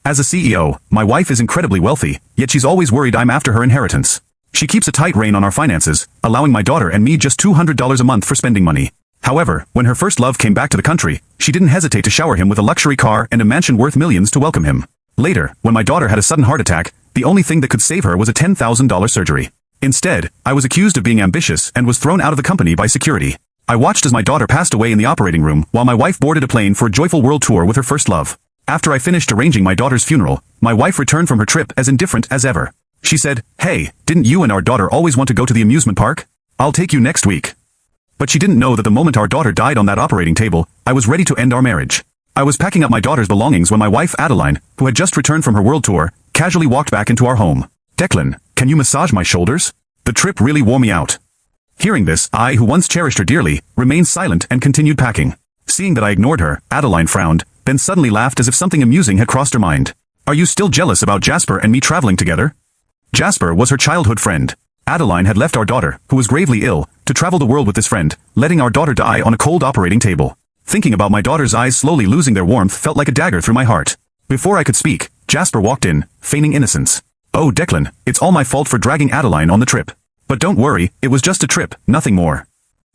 As a CEO, my wife is incredibly wealthy, yet she's always worried I'm after her inheritance. She keeps a tight rein on our finances, allowing my daughter and me just $200 a month for spending money. However, when her first love came back to the country, she didn't hesitate to shower him with a luxury car and a mansion worth millions to welcome him. Later, when my daughter had a sudden heart attack, the only thing that could save her was a $10,000 surgery. Instead, I was accused of being ambitious and was thrown out of the company by security. I watched as my daughter passed away in the operating room while my wife boarded a plane for a joyful world tour with her first love. After I finished arranging my daughter's funeral, my wife returned from her trip as indifferent as ever. She said, "Hey, didn't you and our daughter always want to go to the amusement park? I'll take you next week." But she didn't know that the moment our daughter died on that operating table, I was ready to end our marriage. I was packing up my daughter's belongings when my wife Adeline, who had just returned from her world tour, casually walked back into our home. "Declan, can you massage my shoulders? The trip really wore me out." Hearing this, I, who once cherished her dearly, remained silent and continued packing. Seeing that I ignored her, Adeline frowned, then suddenly laughed as if something amusing had crossed her mind. "Are you still jealous about Jasper and me traveling together?" Jasper was her childhood friend. Adeline had left our daughter, who was gravely ill, to travel the world with this friend, letting our daughter die on a cold operating table. Thinking about my daughter's eyes slowly losing their warmth felt like a dagger through my heart. Before I could speak, Jasper walked in, feigning innocence. "Oh, Declan, it's all my fault for dragging Adeline on the trip. But don't worry, it was just a trip, nothing more."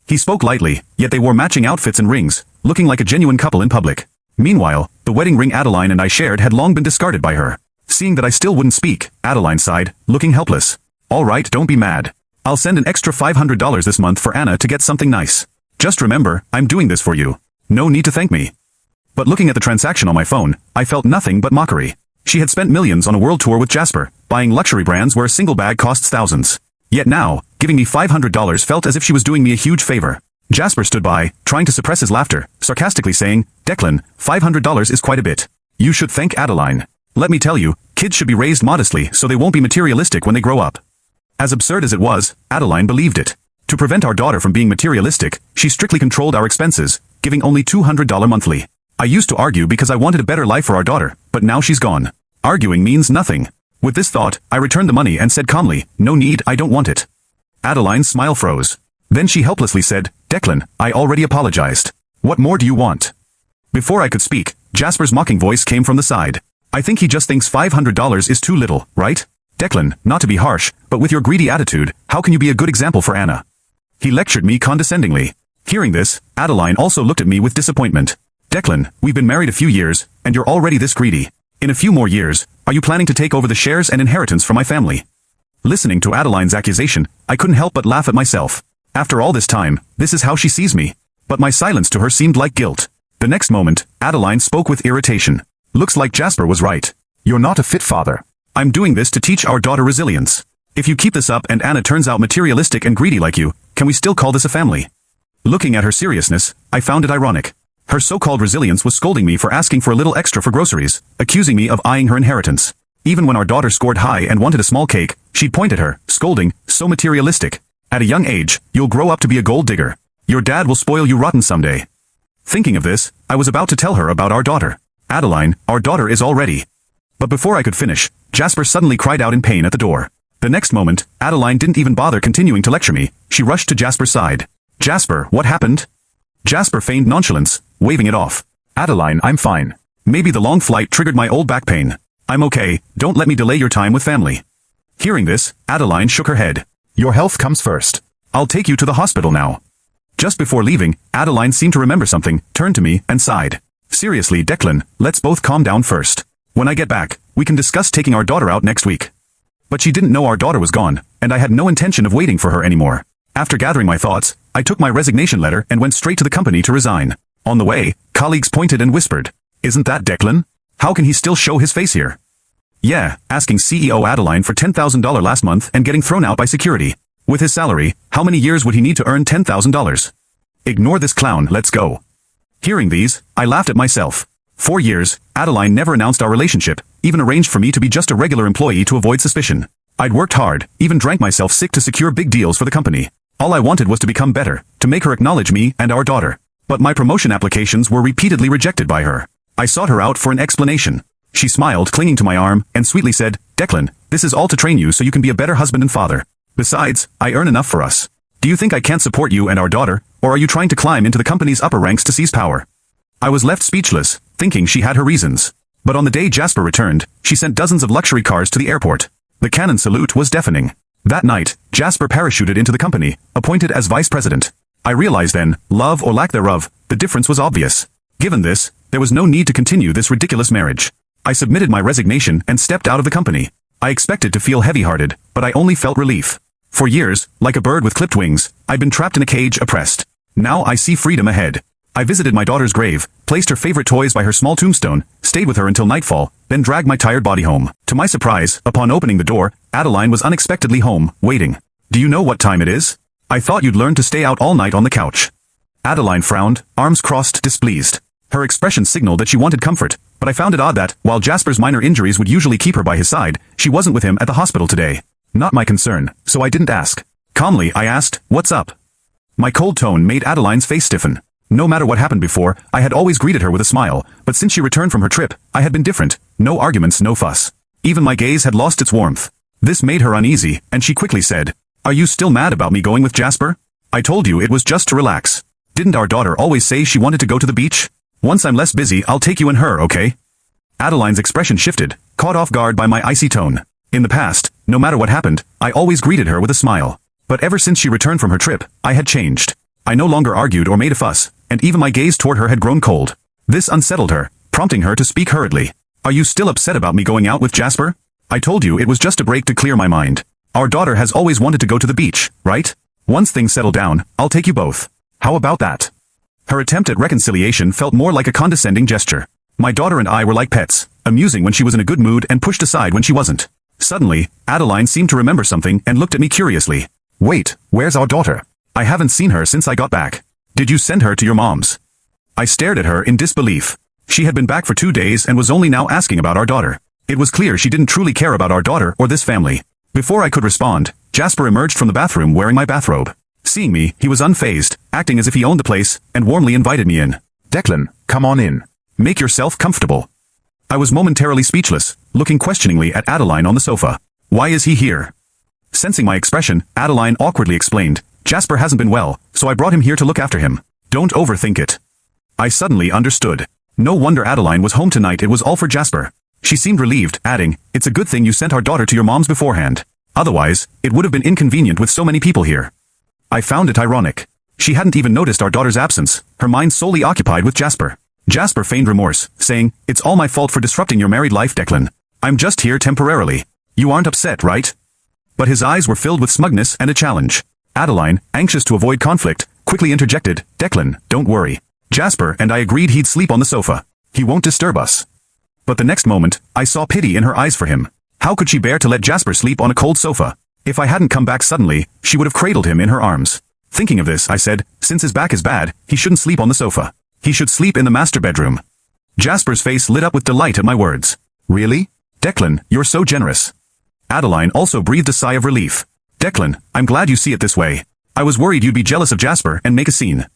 He spoke lightly, yet they wore matching outfits and rings, looking like a genuine couple in public. Meanwhile, the wedding ring Adeline and I shared had long been discarded by her. Seeing that I still wouldn't speak, Adeline sighed, looking helpless. "All right, don't be mad. I'll send an extra $500 this month for Anna to get something nice. Just remember, I'm doing this for you. No need to thank me." But looking at the transaction on my phone, I felt nothing but mockery. She had spent millions on a world tour with Jasper, buying luxury brands where a single bag costs thousands. Yet now, giving me $500 felt as if she was doing me a huge favor. Jasper stood by, trying to suppress his laughter, sarcastically saying, "Declan, $500 is quite a bit. You should thank Adeline. Let me tell you, kids should be raised modestly so they won't be materialistic when they grow up." As absurd as it was, Adeline believed it. To prevent our daughter from being materialistic, she strictly controlled our expenses, giving only $200 monthly. I used to argue because I wanted a better life for our daughter, but now she's gone. Arguing means nothing. With this thought, I returned the money and said calmly, "No need, I don't want it." Adeline's smile froze. Then she helplessly said, "Declan, I already apologized. What more do you want?" Before I could speak, Jasper's mocking voice came from the side. "I think he just thinks $500 is too little, right? Declan, not to be harsh, but with your greedy attitude, how can you be a good example for Anna?" He lectured me condescendingly. Hearing this, Adeline also looked at me with disappointment. "Declan, we've been married a few years, and you're already this greedy. In a few more years, are you planning to take over the shares and inheritance from my family?" Listening to Adeline's accusation, I couldn't help but laugh at myself. After all this time, this is how she sees me. But my silence to her seemed like guilt. The next moment, Adeline spoke with irritation. "Looks like Jasper was right. You're not a fit father. I'm doing this to teach our daughter resilience. If you keep this up and Anna turns out materialistic and greedy like you, can we still call this a family?" Looking at her seriousness, I found it ironic. Her so-called resilience was scolding me for asking for a little extra for groceries, accusing me of eyeing her inheritance. Even when our daughter scored high and wanted a small cake, she'd point at her, scolding, "So materialistic. At a young age, you'll grow up to be a gold digger. Your dad will spoil you rotten someday." Thinking of this, I was about to tell her about our daughter. "Adeline, our daughter is all ready." But before I could finish, Jasper suddenly cried out in pain at the door. The next moment, Adeline didn't even bother continuing to lecture me. She rushed to Jasper's side. "Jasper, what happened?" Jasper feigned nonchalance, waving it off. "Adeline, I'm fine. Maybe the long flight triggered my old back pain. I'm okay, don't let me delay your time with family." Hearing this, Adeline shook her head. "Your health comes first. I'll take you to the hospital now." Just before leaving, Adeline seemed to remember something, turned to me, and sighed. "Seriously, Declan, let's both calm down first. When I get back, we can discuss taking our daughter out next week." But she didn't know our daughter was gone, and I had no intention of waiting for her anymore. After gathering my thoughts, I took my resignation letter and went straight to the company to resign. On the way, colleagues pointed and whispered, "Isn't that Declan? How can he still show his face here?" Yeah, asking CEO Adeline for $10,000 last month and getting thrown out by security. With his salary, how many years would he need to earn $10,000? Ignore this clown, let's go. Hearing these, I laughed at myself. 4 years, Adeline never announced our relationship, even arranged for me to be just a regular employee to avoid suspicion. I'd worked hard, even drank myself sick to secure big deals for the company. All I wanted was to become better, to make her acknowledge me and our daughter. But my promotion applications were repeatedly rejected by her. I sought her out for an explanation. She smiled, clinging to my arm, and sweetly said, "Declan, this is all to train you so you can be a better husband and father. Besides, I earn enough for us. Do you think I can't support you and our daughter, or are you trying to climb into the company's upper ranks to seize power?" I was left speechless, thinking she had her reasons. But on the day Jasper returned, she sent dozens of luxury cars to the airport. The cannon salute was deafening. That night, Jasper parachuted into the company, appointed as vice president. I realized then, love or lack thereof, the difference was obvious. Given this, there was no need to continue this ridiculous marriage. I submitted my resignation and stepped out of the company. I expected to feel heavy-hearted, but I only felt relief. For years, like a bird with clipped wings, I'd been trapped in a cage, oppressed. Now I see freedom ahead. I visited my daughter's grave, placed her favorite toys by her small tombstone, stayed with her until nightfall, then dragged my tired body home. To my surprise, upon opening the door, Adeline was unexpectedly home, waiting. "Do you know what time it is? I thought you'd learn to stay out all night on the couch." Adeline frowned, arms crossed, displeased. Her expression signaled that she wanted comfort, but I found it odd that, while Jasper's minor injuries would usually keep her by his side, she wasn't with him at the hospital today. Not my concern, so I didn't ask. Calmly, I asked, "What's up?" My cold tone made Adeline's face stiffen. No matter what happened before, I had always greeted her with a smile, but since she returned from her trip, I had been different. No arguments, no fuss. Even my gaze had lost its warmth. This made her uneasy, and she quickly said, "Are you still mad about me going with Jasper? I told you it was just to relax. Didn't our daughter always say she wanted to go to the beach? Once I'm less busy, I'll take you and her, okay?" Adeline's expression shifted, caught off guard by my icy tone. In the past, no matter what happened, I always greeted her with a smile. But ever since she returned from her trip, I had changed. I no longer argued or made a fuss, and even my gaze toward her had grown cold. This unsettled her, prompting her to speak hurriedly. "Are you still upset about me going out with Jasper? I told you it was just a break to clear my mind. Our daughter has always wanted to go to the beach, right? Once things settle down, I'll take you both. How about that?" Her attempt at reconciliation felt more like a condescending gesture. My daughter and I were like pets, amusing when she was in a good mood and pushed aside when she wasn't. Suddenly, Adeline seemed to remember something and looked at me curiously. "Wait, where's our daughter? I haven't seen her since I got back. Did you send her to your mom's?" I stared at her in disbelief. She had been back for 2 days and was only now asking about our daughter. It was clear she didn't truly care about our daughter or this family. Before I could respond, Jasper emerged from the bathroom wearing my bathrobe. Seeing me, he was unfazed, acting as if he owned the place, and warmly invited me in. "Declan, come on in. Make yourself comfortable." I was momentarily speechless, looking questioningly at Adeline on the sofa. "Why is he here?" Sensing my expression, Adeline awkwardly explained, "Jasper hasn't been well, so I brought him here to look after him. Don't overthink it." I suddenly understood. No wonder Adeline was home tonight, it was all for Jasper. She seemed relieved, adding, "It's a good thing you sent our daughter to your mom's beforehand. Otherwise, it would have been inconvenient with so many people here." I found it ironic. She hadn't even noticed our daughter's absence, her mind solely occupied with Jasper. Jasper feigned remorse, saying, "It's all my fault for disrupting your married life, Declan. I'm just here temporarily. You aren't upset, right?" But his eyes were filled with smugness and a challenge. Adeline, anxious to avoid conflict, quickly interjected, "Declan, don't worry. Jasper and I agreed he'd sleep on the sofa. He won't disturb us." But the next moment, I saw pity in her eyes for him. How could she bear to let Jasper sleep on a cold sofa? If I hadn't come back suddenly, she would have cradled him in her arms. Thinking of this, I said, "Since his back is bad, he shouldn't sleep on the sofa. He should sleep in the master bedroom." Jasper's face lit up with delight at my words. "Really? Declan, you're so generous." Adeline also breathed a sigh of relief. "Declan, I'm glad you see it this way. I was worried you'd be jealous of Jasper and make a scene."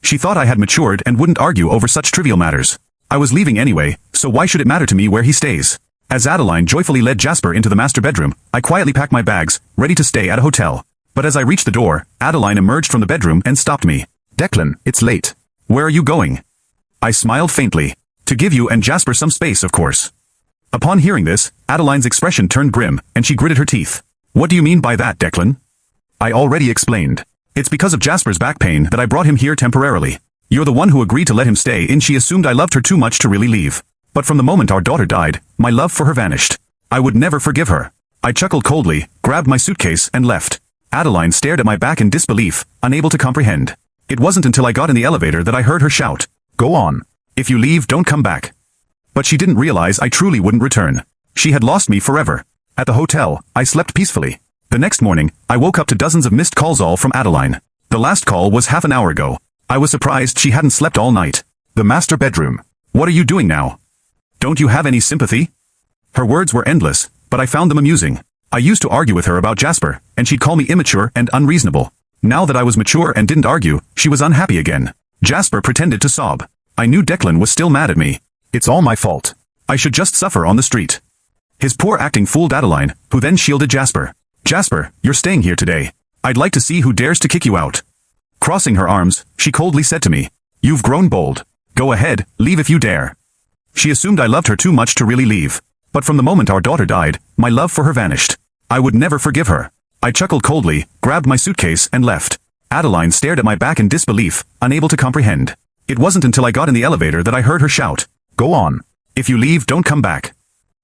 She thought I had matured and wouldn't argue over such trivial matters. I was leaving anyway, so why should it matter to me where he stays? As Adeline joyfully led Jasper into the master bedroom, I quietly packed my bags, ready to stay at a hotel. But as I reached the door, Adeline emerged from the bedroom and stopped me. "Declan, it's late. Where are you going?" I smiled faintly. "To give you and Jasper some space, of course." Upon hearing this, Adeline's expression turned grim, and she gritted her teeth. "What do you mean by that, Declan?" I already explained. "It's because of Jasper's back pain that I brought him here temporarily. You're the one who agreed to let him stay in. She assumed I loved her too much to really leave. But from the moment our daughter died, my love for her vanished. I would never forgive her." I chuckled coldly, grabbed my suitcase and left. Adeline stared at my back in disbelief, unable to comprehend. It wasn't until I got in the elevator that I heard her shout, "Go on. If you leave, don't come back." But she didn't realize I truly wouldn't return. She had lost me forever. At the hotel, I slept peacefully. The next morning, I woke up to dozens of missed calls, all from Adeline. The last call was half an hour ago. I was surprised she hadn't slept all night. "The master bedroom. What are you doing now? Don't you have any sympathy?" Her words were endless, but I found them amusing. I used to argue with her about Jasper, and she'd call me immature and unreasonable. Now that I was mature and didn't argue, she was unhappy again. Jasper pretended to sob. I knew Declan was still mad at me. "It's all my fault. I should just suffer on the street." His poor acting fooled Adeline, who then shielded Jasper. "Jasper, you're staying here today. I'd like to see who dares to kick you out." Crossing her arms, she coldly said to me, "You've grown bold. Go ahead, leave if you dare." She assumed I loved her too much to really leave. But from the moment our daughter died, my love for her vanished. I would never forgive her. I chuckled coldly, grabbed my suitcase and left. Adeline stared at my back in disbelief, unable to comprehend. It wasn't until I got in the elevator that I heard her shout, "Go on. If you leave, don't come back."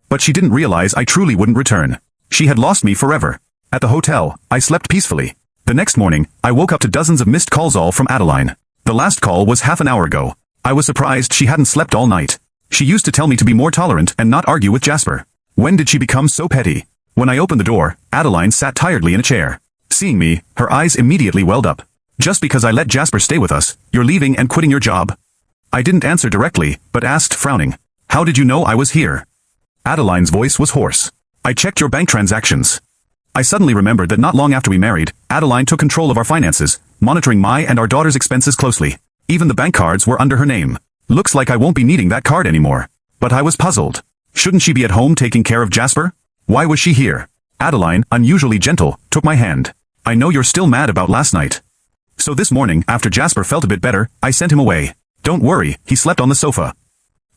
But she didn't realize I truly wouldn't return. She had lost me forever. At the hotel, I slept peacefully. The next morning, I woke up to dozens of missed calls, all from Adeline. The last call was half an hour ago. I was surprised she hadn't slept all night. She used to tell me to be more tolerant and not argue with Jasper. When did she become so petty? When I opened the door, Adeline sat tiredly in a chair. Seeing me, her eyes immediately welled up. "Just because I let Jasper stay with us, you're leaving and quitting your job?" I didn't answer directly, but asked, frowning, "How did you know I was here?" Adeline's voice was hoarse. "I checked your bank transactions." I suddenly remembered that not long after we married, Adeline took control of our finances, monitoring my and our daughter's expenses closely. Even the bank cards were under her name. Looks like I won't be needing that card anymore. But I was puzzled. Shouldn't she be at home taking care of Jasper? Why was she here? Adeline, unusually gentle, took my hand. "I know you're still mad about last night. So this morning, after Jasper felt a bit better, I sent him away. Don't worry, he slept on the sofa."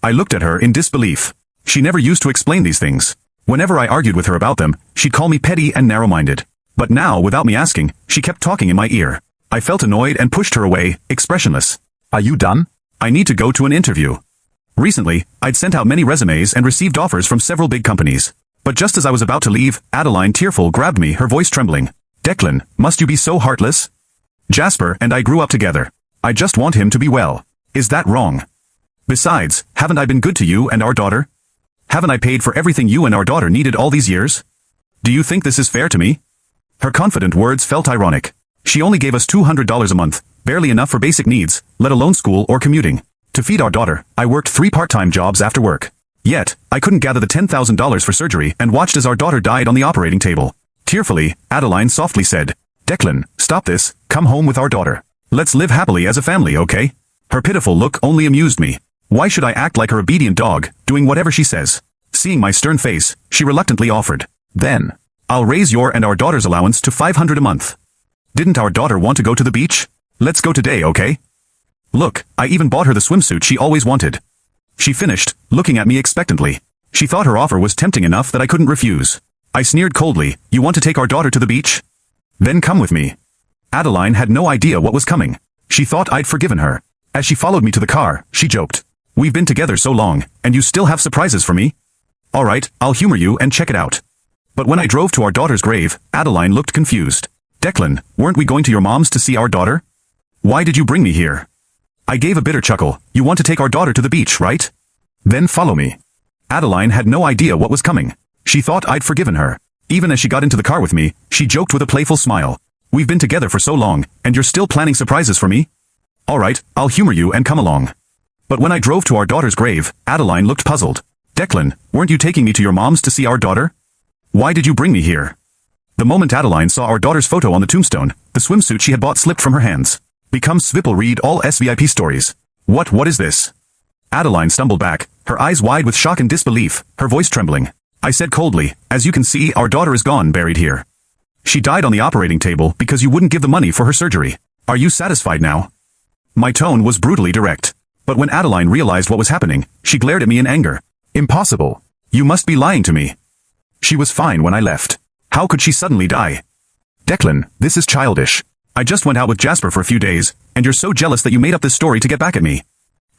I looked at her in disbelief. She never used to explain these things. Whenever I argued with her about them, she'd call me petty and narrow-minded. But now, without me asking, she kept talking in my ear. I felt annoyed and pushed her away, expressionless. "Are you done? I need to go to an interview." Recently, I'd sent out many resumes and received offers from several big companies. But just as I was about to leave, Adeline, tearful, grabbed me, her voice trembling. "Declan, must you be so heartless? Jasper and I grew up together. I just want him to be well. Is that wrong? Besides, haven't I been good to you and our daughter? Haven't I paid for everything you and our daughter needed all these years? Do you think this is fair to me?" Her confident words felt ironic. She only gave us $200 a month, barely enough for basic needs, let alone school or commuting. To feed our daughter, I worked 3 part-time jobs after work. Yet, I couldn't gather the $10,000 for surgery and watched as our daughter died on the operating table. Tearfully, Adeline softly said, "Declan, stop this, come home with our daughter. Let's live happily as a family, okay?" Her pitiful look only amused me. Why should I act like her obedient dog, doing whatever she says? Seeing my stern face, she reluctantly offered, "Then, I'll raise your and our daughter's allowance to $500 a month. Didn't our daughter want to go to the beach? Let's go today, okay? Look, I even bought her the swimsuit she always wanted." She finished, looking at me expectantly. She thought her offer was tempting enough that I couldn't refuse. I sneered coldly, "You want to take our daughter to the beach? Then come with me." Adeline had no idea what was coming. She thought I'd forgiven her. As she followed me to the car, she joked, "We've been together so long, and you still have surprises for me? All right, I'll humor you and check it out." But when I drove to our daughter's grave, Adeline looked confused. "Declan, weren't we going to your mom's to see our daughter? Why did you bring me here?" I gave a bitter chuckle. "You want to take our daughter to the beach, right? Then follow me." Adeline had no idea what was coming. She thought I'd forgiven her. Even as she got into the car with me, she joked with a playful smile. "We've been together for so long, and you're still planning surprises for me? All right, I'll humor you and come along." But when I drove to our daughter's grave, Adeline looked puzzled. "Declan, weren't you taking me to your mom's to see our daughter? Why did you bring me here?" The moment Adeline saw our daughter's photo on the tombstone, the swimsuit she had bought slipped from her hands. Become Swipple, read all SVIP stories. What is this?" Adeline stumbled back, her eyes wide with shock and disbelief, her voice trembling. I said coldly, "As you can see, our daughter is gone, buried here. She died on the operating table because you wouldn't give the money for her surgery. Are you satisfied now?" My tone was brutally direct. But when Adeline realized what was happening, she glared at me in anger. "Impossible. You must be lying to me. She was fine when I left. How could she suddenly die?" "Declan, this is childish. I just went out with Jasper for a few days, and you're so jealous that you made up this story to get back at me."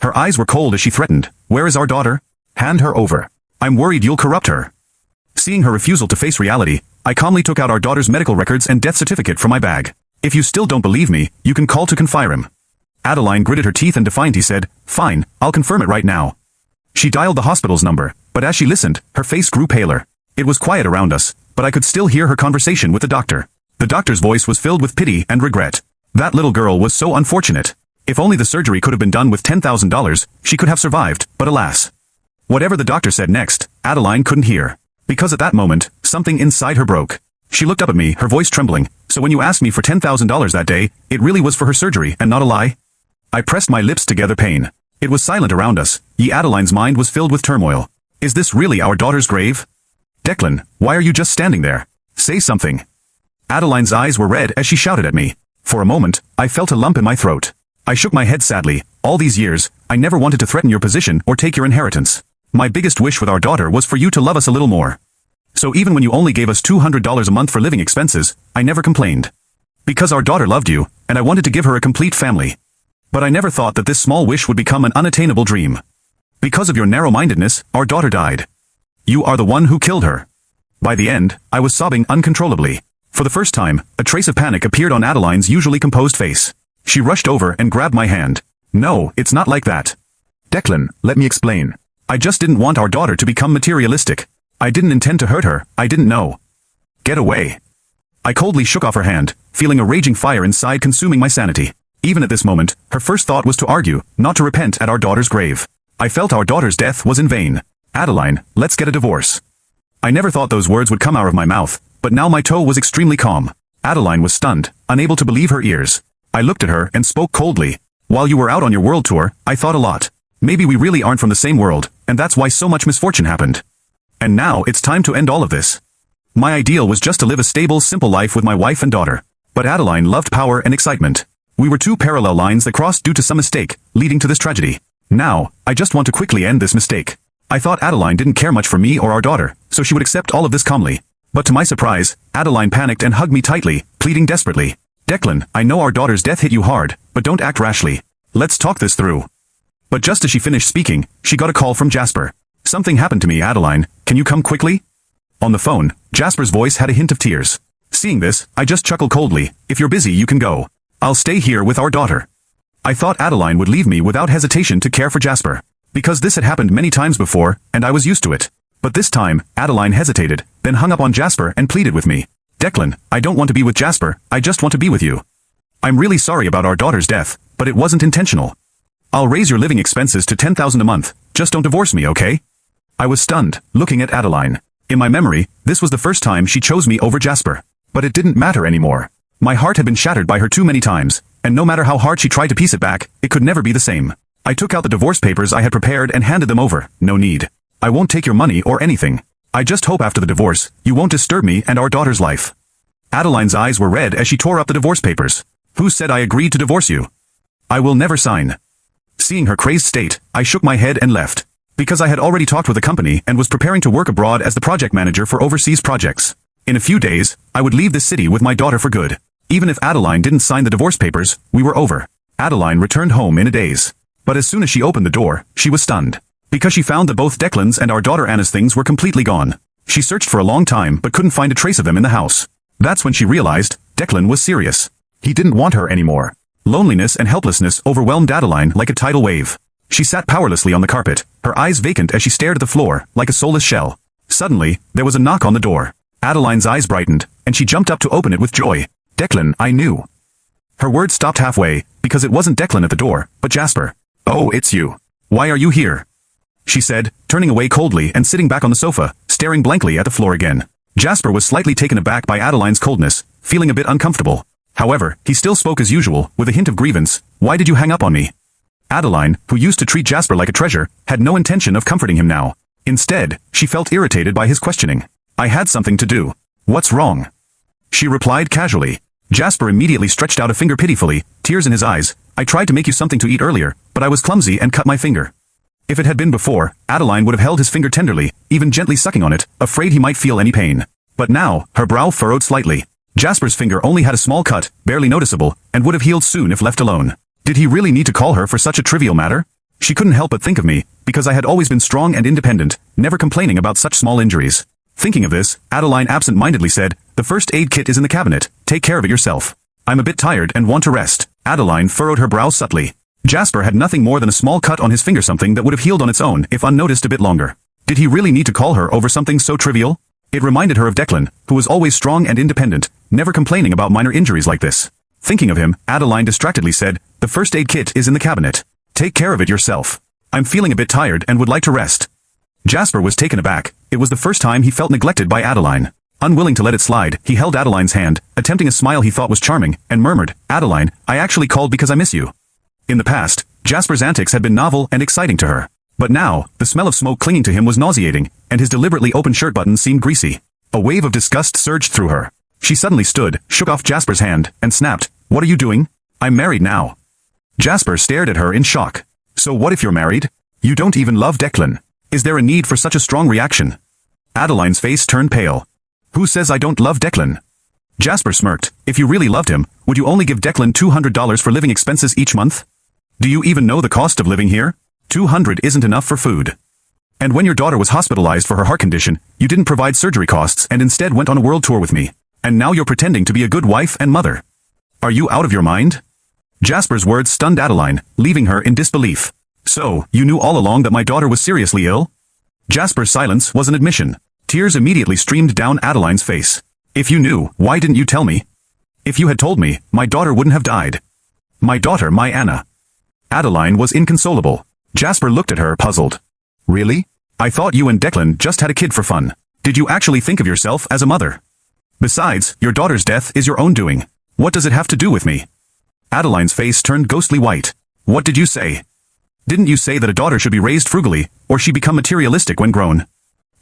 Her eyes were cold as she threatened, "Where is our daughter? Hand her over. I'm worried you'll corrupt her." Seeing her refusal to face reality, I calmly took out our daughter's medical records and death certificate from my bag. "If you still don't believe me, you can call to confirm." Adeline gritted her teeth and defiantly said, "Fine, I'll confirm it right now." She dialed the hospital's number, but as she listened, her face grew paler. It was quiet around us, but I could still hear her conversation with the doctor. The doctor's voice was filled with pity and regret. That little girl was so unfortunate. If only the surgery could have been done with $10,000, she could have survived, but alas. Whatever the doctor said next, Adeline couldn't hear. Because at that moment, something inside her broke. She looked up at me, her voice trembling. "So when you asked me for $10,000 that day, it really was for her surgery and not a lie?" I pressed my lips together, pain. It was silent around us, yet Adeline's mind was filled with turmoil. Is this really our daughter's grave? "Declan, why are you just standing there? Say something." Adeline's eyes were red as she shouted at me. For a moment, I felt a lump in my throat. I shook my head sadly, All these years, I never wanted to threaten your position or take your inheritance. My biggest wish with our daughter was for you to love us a little more. So even when you only gave us $200 a month for living expenses, I never complained. Because our daughter loved you, and I wanted to give her a complete family. But I never thought that this small wish would become an unattainable dream. Because of your narrow-mindedness, our daughter died. You are the one who killed her. By the end, I was sobbing uncontrollably. For the first time, a trace of panic appeared on Adeline's usually composed face. She rushed over and grabbed my hand. No, it's not like that. Declan, let me explain. I just didn't want our daughter to become materialistic. I didn't intend to hurt her, I didn't know. Get away. I coldly shook off her hand, feeling a raging fire inside consuming my sanity. Even at this moment, her first thought was to argue, not to repent at our daughter's grave. I felt our daughter's death was in vain. Adeline, let's get a divorce. I never thought those words would come out of my mouth, but now my toe was extremely calm. Adeline was stunned, unable to believe her ears. I looked at her and spoke coldly. While you were out on your world tour, I thought a lot. Maybe we really aren't from the same world, and that's why so much misfortune happened. And now it's time to end all of this. My ideal was just to live a stable, simple life with my wife and daughter. But Adeline loved power and excitement. We were two parallel lines that crossed due to some mistake, leading to this tragedy. Now, I just want to quickly end this mistake. I thought Adeline didn't care much for me or our daughter, so she would accept all of this calmly. But to my surprise, Adeline panicked and hugged me tightly, pleading desperately. Declan, I know our daughter's death hit you hard, but don't act rashly. Let's talk this through. But just as she finished speaking, she got a call from Jasper. Something happened to me, Adeline. Can you come quickly? On the phone, Jasper's voice had a hint of tears. Seeing this, I just chuckled coldly. If you're busy, you can go. I'll stay here with our daughter. I thought Adeline would leave me without hesitation to care for Jasper. Because this had happened many times before, and I was used to it. But this time, Adeline hesitated, then hung up on Jasper and pleaded with me. Declan, I don't want to be with Jasper, I just want to be with you. I'm really sorry about our daughter's death, but it wasn't intentional. I'll raise your living expenses to $10,000 a month, just don't divorce me, okay? I was stunned, looking at Adeline. In my memory, this was the first time she chose me over Jasper. But it didn't matter anymore. My heart had been shattered by her too many times, and no matter how hard she tried to piece it back, it could never be the same. I took out the divorce papers I had prepared and handed them over. No need. I won't take your money or anything. I just hope after the divorce, you won't disturb me and our daughter's life. Adeline's eyes were red as she tore up the divorce papers. Who said I agreed to divorce you? I will never sign. Seeing her crazed state, I shook my head and left. Because I had already talked with a company and was preparing to work abroad as the project manager for overseas projects. In a few days, I would leave the city with my daughter for good. Even if Adeline didn't sign the divorce papers, we were over. Adeline returned home in a daze. But as soon as she opened the door, she was stunned. Because she found that both Declan's and our daughter Anna's things were completely gone. She searched for a long time but couldn't find a trace of them in the house. That's when she realized, Declan was serious. He didn't want her anymore. Loneliness and helplessness overwhelmed Adeline like a tidal wave. She sat powerlessly on the carpet, her eyes vacant as she stared at the floor, like a soulless shell. Suddenly, there was a knock on the door. Adeline's eyes brightened, and she jumped up to open it with joy. Declan, I knew. Her words stopped halfway, because it wasn't Declan at the door, but Jasper. Oh, it's you. Why are you here? She said, turning away coldly and sitting back on the sofa, staring blankly at the floor again. Jasper was slightly taken aback by Adeline's coldness, feeling a bit uncomfortable. However, he still spoke as usual, with a hint of grievance. Why did you hang up on me? Adeline, who used to treat Jasper like a treasure, had no intention of comforting him now. Instead, she felt irritated by his questioning. I had something to do. What's wrong? She replied casually. Jasper immediately stretched out a finger pitifully, tears in his eyes. I tried to make you something to eat earlier, but I was clumsy and cut my finger. If it had been before, Adeline would have held his finger tenderly, even gently sucking on it, afraid he might feel any pain. But now, her brow furrowed slightly. Jasper's finger only had a small cut, barely noticeable, and would have healed soon if left alone. Did he really need to call her for such a trivial matter? She couldn't help but think of me, because I had always been strong and independent, never complaining about such small injuries. Thinking of this, Adeline absent-mindedly said, the first aid kit is in the cabinet, take care of it yourself. I'm a bit tired and want to rest. Adeline furrowed her brow subtly. Jasper had nothing more than a small cut on his finger, something that would have healed on its own if unnoticed a bit longer. Did he really need to call her over something so trivial? It reminded her of Declan, who was always strong and independent, never complaining about minor injuries like this. Thinking of him, Adeline distractedly said, the first aid kit is in the cabinet. Take care of it yourself. I'm feeling a bit tired and would like to rest. Jasper was taken aback. It was the first time he felt neglected by Adeline. Unwilling to let it slide, he held Adeline's hand, attempting a smile he thought was charming, and murmured, Adeline, I actually called because I miss you. In the past, Jasper's antics had been novel and exciting to her. But now, the smell of smoke clinging to him was nauseating, and his deliberately open shirt buttons seemed greasy. A wave of disgust surged through her. She suddenly stood, shook off Jasper's hand, and snapped, What are you doing? I'm married now. Jasper stared at her in shock. So what if you're married? You don't even love Declan. Is there a need for such a strong reaction? Adeline's face turned pale. Who says I don't love Declan? Jasper smirked. If you really loved him, would you only give Declan $200 for living expenses each month? Do you even know the cost of living here? $200 isn't enough for food. And when your daughter was hospitalized for her heart condition, you didn't provide surgery costs and instead went on a world tour with me. And now you're pretending to be a good wife and mother. Are you out of your mind? Jasper's words stunned Adeline, leaving her in disbelief. So, you knew all along that my daughter was seriously ill? Jasper's silence was an admission. Tears immediately streamed down Adeline's face. If you knew, why didn't you tell me? If you had told me, my daughter wouldn't have died. My daughter, my Anna. Adeline was inconsolable. Jasper looked at her, puzzled. Really? I thought you and Declan just had a kid for fun. Did you actually think of yourself as a mother? Besides, your daughter's death is your own doing. What does it have to do with me? Adeline's face turned ghostly white. What did you say? Didn't you say that a daughter should be raised frugally, or she become materialistic when grown?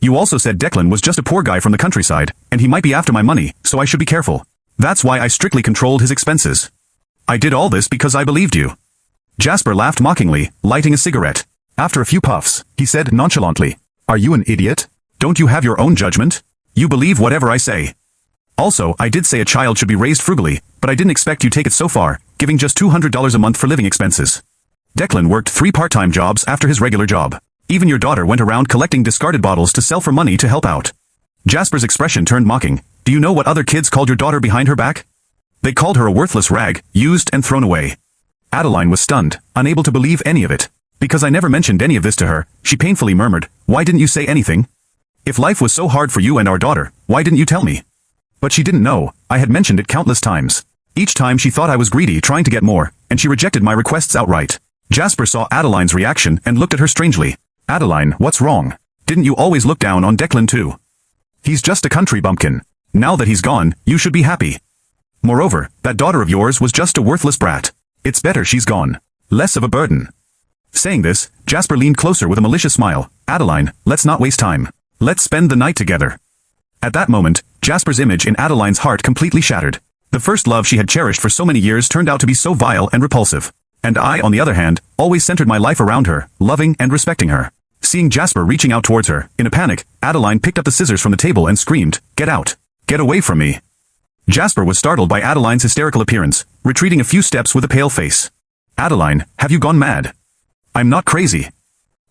You also said Declan was just a poor guy from the countryside, and he might be after my money, so I should be careful. That's why I strictly controlled his expenses. I did all this because I believed you. Jasper laughed mockingly, lighting a cigarette. After a few puffs, he said nonchalantly, Are you an idiot? Don't you have your own judgment? You believe whatever I say. Also, I did say a child should be raised frugally, but I didn't expect you take it so far, giving just $200 a month for living expenses. Declan worked 3 part-time jobs after his regular job. Even your daughter went around collecting discarded bottles to sell for money to help out. Jasper's expression turned mocking. Do you know what other kids called your daughter behind her back? They called her a worthless rag, used and thrown away. Adeline was stunned, unable to believe any of it. Because I never mentioned any of this to her, she painfully murmured, Why didn't you say anything? If life was so hard for you and our daughter, why didn't you tell me? But she didn't know. I had mentioned it countless times. Each time she thought I was greedy trying to get more, and she rejected my requests outright. Jasper saw Adeline's reaction and looked at her strangely. Adeline, what's wrong? Didn't you always look down on Declan too? He's just a country bumpkin. Now that he's gone, you should be happy. Moreover, that daughter of yours was just a worthless brat. It's better she's gone. Less of a burden. Saying this, Jasper leaned closer with a malicious smile. Adeline, let's not waste time. Let's spend the night together. At that moment, Jasper's image in Adeline's heart completely shattered. The first love she had cherished for so many years turned out to be so vile and repulsive. And I, on the other hand, always centered my life around her, loving and respecting her. Seeing Jasper reaching out towards her, in a panic, Adeline picked up the scissors from the table and screamed, Get out! Get away from me! Jasper was startled by Adeline's hysterical appearance, retreating a few steps with a pale face. Adeline, have you gone mad? I'm not crazy.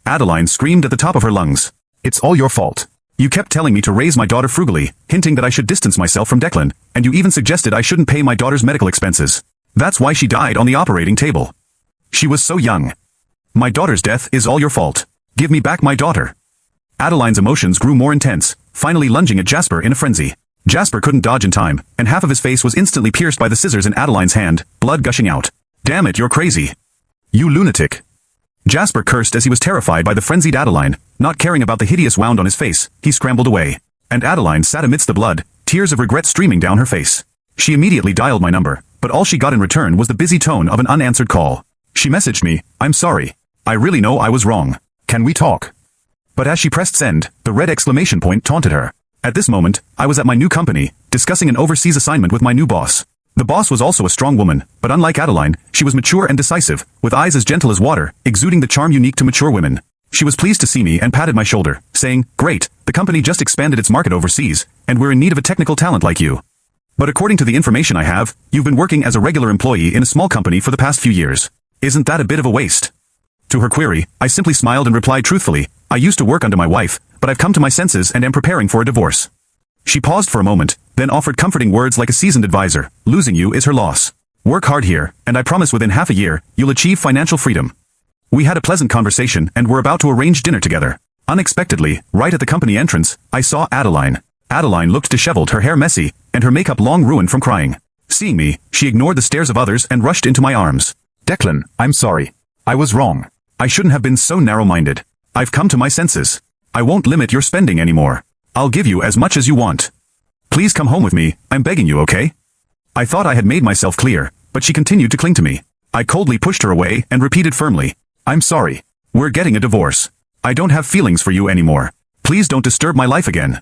Adeline screamed at the top of her lungs. It's all your fault. You kept telling me to raise my daughter frugally, hinting that I should distance myself from Declan, and you even suggested I shouldn't pay my daughter's medical expenses. That's why she died on the operating table. She was so young. My daughter's death is all your fault. Give me back my daughter. Adeline's emotions grew more intense, finally lunging at Jasper in a frenzy. Jasper couldn't dodge in time, and half of his face was instantly pierced by the scissors in Adeline's hand, blood gushing out. Damn it, you're crazy. You lunatic. Jasper cursed as he was terrified by the frenzied Adeline. Not caring about the hideous wound on his face, he scrambled away. And Adeline sat amidst the blood, tears of regret streaming down her face. She immediately dialed my number, but all she got in return was the busy tone of an unanswered call. She messaged me, I'm sorry. I really know I was wrong. Can we talk? But as she pressed send, the red exclamation point taunted her. At this moment, I was at my new company, discussing an overseas assignment with my new boss. The boss was also a strong woman, but unlike Adeline, she was mature and decisive, with eyes as gentle as water, exuding the charm unique to mature women. She was pleased to see me and patted my shoulder, saying, Great, the company just expanded its market overseas, and we're in need of a technical talent like you. But according to the information I have, you've been working as a regular employee in a small company for the past few years. Isn't that a bit of a waste? To her query, I simply smiled and replied truthfully, I used to work under my wife, but I've come to my senses and am preparing for a divorce. She paused for a moment, then offered comforting words like a seasoned advisor, losing you is her loss. Work hard here, and I promise within half a year, you'll achieve financial freedom. We had a pleasant conversation and were about to arrange dinner together. Unexpectedly, right at the company entrance, I saw Adeline. Adeline looked disheveled, her hair messy, and her makeup long ruined from crying. Seeing me, she ignored the stares of others and rushed into my arms. Declan, I'm sorry. I was wrong. I shouldn't have been so narrow-minded. I've come to my senses. I won't limit your spending anymore. I'll give you as much as you want. Please come home with me, I'm begging you, okay? I thought I had made myself clear, but she continued to cling to me. I coldly pushed her away and repeated firmly, I'm sorry. We're getting a divorce. I don't have feelings for you anymore. Please don't disturb my life again.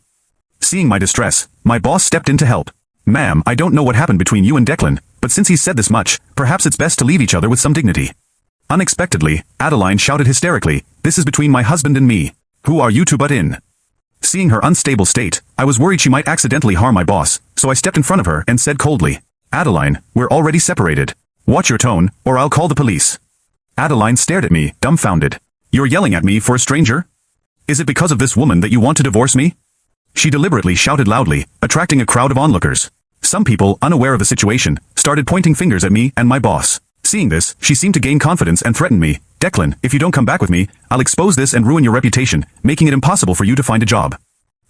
Seeing my distress, my boss stepped in to help. Ma'am, I don't know what happened between you and Declan, but since he's said this much, perhaps it's best to leave each other with some dignity. Unexpectedly, Adeline shouted hysterically, "This is between my husband and me. Who are you to butt in?" Seeing her unstable state, I was worried she might accidentally harm my boss, so I stepped in front of her and said coldly, "Adeline, we're already separated. Watch your tone, or I'll call the police." Adeline stared at me, dumbfounded. "You're yelling at me for a stranger? Is it because of this woman that you want to divorce me?" She deliberately shouted loudly, attracting a crowd of onlookers. Some people, unaware of the situation, started pointing fingers at me and my boss. Seeing this, she seemed to gain confidence and threatened me, "Declan, if you don't come back with me, I'll expose this and ruin your reputation, making it impossible for you to find a job."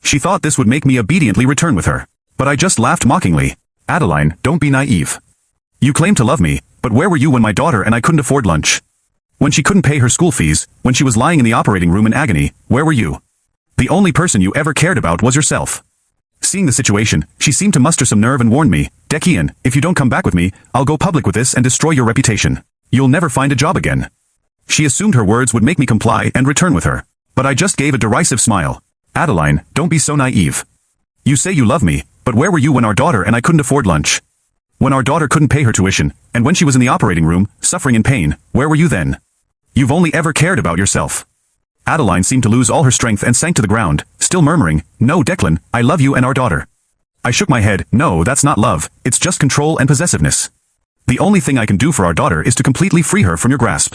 She thought this would make me obediently return with her. But I just laughed mockingly. "Adeline, don't be naive. You claim to love me, but where were you when my daughter and I couldn't afford lunch? When she couldn't pay her school fees, when she was lying in the operating room in agony, where were you? The only person you ever cared about was yourself." Seeing the situation, she seemed to muster some nerve and warned me, "Declan, if you don't come back with me, I'll go public with this and destroy your reputation. You'll never find a job again." She assumed her words would make me comply and return with her. But I just gave a derisive smile. "Adeline, don't be so naive. You say you love me, but where were you when our daughter and I couldn't afford lunch? When our daughter couldn't pay her tuition, and when she was in the operating room, suffering in pain, where were you then? You've only ever cared about yourself." Adeline seemed to lose all her strength and sank to the ground, still murmuring, "No, Declan, I love you and our daughter." I shook my head. "No, that's not love, it's just control and possessiveness. The only thing I can do for our daughter is to completely free her from your grasp."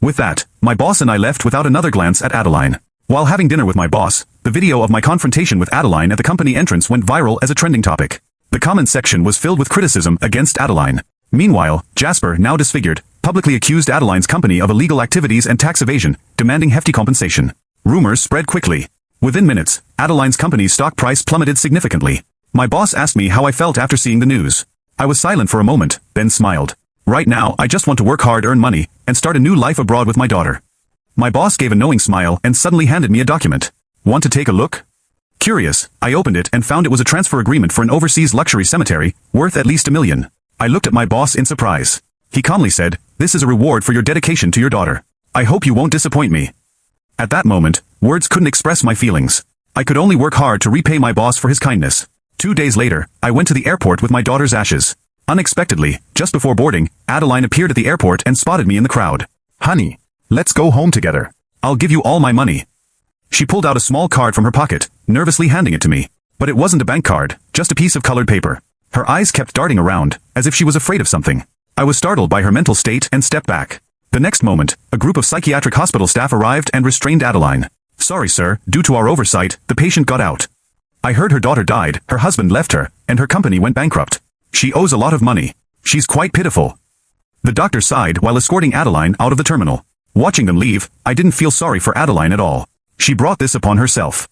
With that, my boss and I left without another glance at Adeline. While having dinner with my boss, the video of my confrontation with Adeline at the company entrance went viral as a trending topic. The comment section was filled with criticism against Adeline. Meanwhile, Jasper, now disfigured, publicly accused Adeline's company of illegal activities and tax evasion, demanding hefty compensation. Rumors spread quickly. Within minutes, Adeline's company's stock price plummeted significantly. My boss asked me how I felt after seeing the news. I was silent for a moment, then smiled. "Right now, I just want to work hard, earn money, and start a new life abroad with my daughter." My boss gave a knowing smile and suddenly handed me a document. "Want to take a look?" Curious, I opened it and found it was a transfer agreement for an overseas luxury cemetery, worth at least $1 million. I looked at my boss in surprise. He calmly said, "This is a reward for your dedication to your daughter. I hope you won't disappoint me." At that moment, words couldn't express my feelings. I could only work hard to repay my boss for his kindness. 2 days later, I went to the airport with my daughter's ashes. Unexpectedly, just before boarding, Adeline appeared at the airport and spotted me in the crowd. "Honey, let's go home together. I'll give you all my money." She pulled out a small card from her pocket, nervously handing it to me. But it wasn't a bank card, just a piece of colored paper. Her eyes kept darting around, as if she was afraid of something. I was startled by her mental state and stepped back. The next moment, a group of psychiatric hospital staff arrived and restrained Adeline. "Sorry, sir, due to our oversight, the patient got out. I heard her daughter died, her husband left her, and her company went bankrupt. She owes a lot of money. She's quite pitiful." The doctor sighed while escorting Adeline out of the terminal. Watching them leave, I didn't feel sorry for Adeline at all. She brought this upon herself.